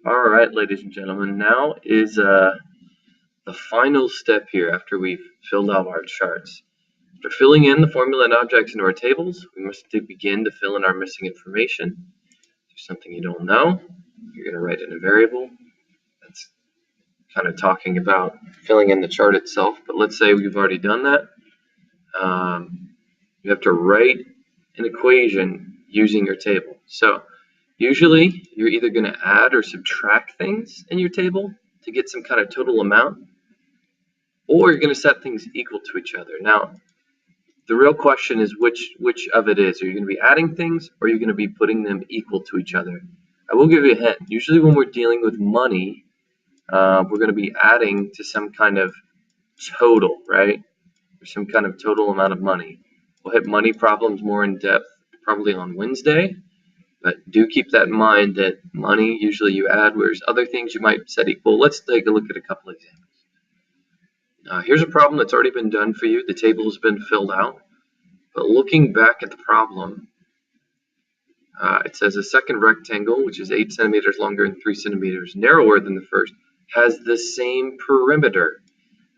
All right, ladies and gentlemen, now is the final step here after we've filled out our charts. After filling in the formula and objects into our tables, we must begin to fill in our missing information. If there's something you don't know, you're going to write in a variable. That's kind of talking about filling in the chart itself, but let's say we've already done that. You have to write an equation using your table. So usually you're either going to add or subtract things in your table to get some kind of total amount, or you're going to set things equal to each other. Now, the real question is which of it is. Are you going to be adding things, or are you going to be putting them equal to each other? I will give you a hint. Usually when we're dealing with money, we're going to be adding to some kind of total, right? Or some kind of total amount of money. We'll hit money problems more in depth probably on Wednesday, but do keep that in mind that money usually you add, whereas other things you might set equal. Let's take a look at a couple examples. Here's a problem that's already been done for you. The table has been filled out. But looking back at the problem, it says a second rectangle, which is 8 centimeters longer and 3 centimeters narrower than the first, has the same perimeter.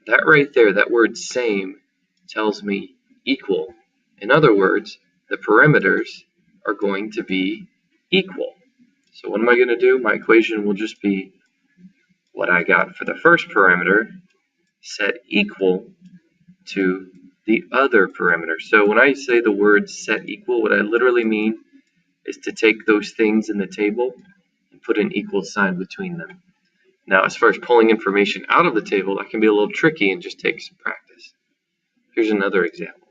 That right there, that word same, tells me equal. In other words, the perimeters are going to be equal. So what am I going to do? My equation will just be what I got for the first perimeter set equal to the other perimeter. So when I say the word set equal, what I literally mean is to take those things in the table and put an equal sign between them. Now, as far as pulling information out of the table, that can be a little tricky and just take some practice. Here's another example.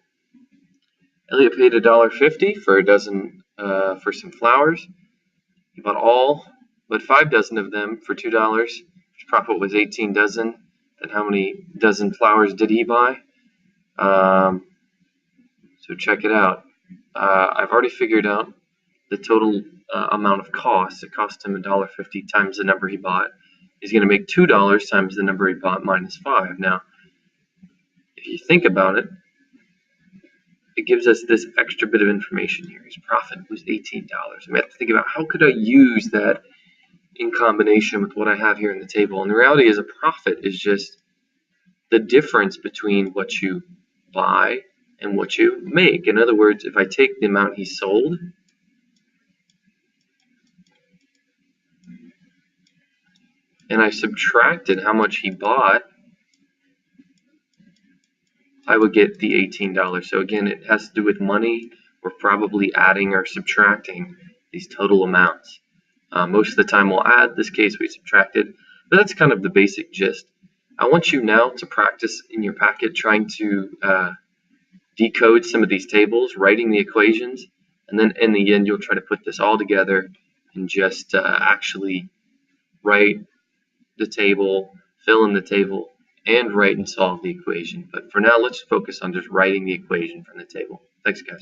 Elliot paid $1.50 for a dozen for some flowers. He bought all but 5 dozen of them for $2. His profit was 18 dozen. Then how many dozen flowers did he buy? So check it out. I've already figured out the total amount of cost. It cost him $1.50 times the number he bought. He's going to make $2 times the number he bought minus 5. Now, if you think about it, it gives us this extra bit of information here. His profit was $18. We have to think about how could I use that in combination with what I have here in the table. And the reality is a profit is just the difference between what you buy and what you make. In other words, if I take the amount he sold and I subtracted how much he bought, I would get the $18. So again, it has to do with money. We're probably adding or subtracting these total amounts. Most of the time we'll add, this case we subtracted, but that's kind of the basic gist. I want you now to practice in your packet trying to decode some of these tables, writing the equations, and then in the end you'll try to put this all together and just actually write the table, fill in the table, and write and solve the equation. But for now, let's focus on just writing the equation from the table. Thanks, guys.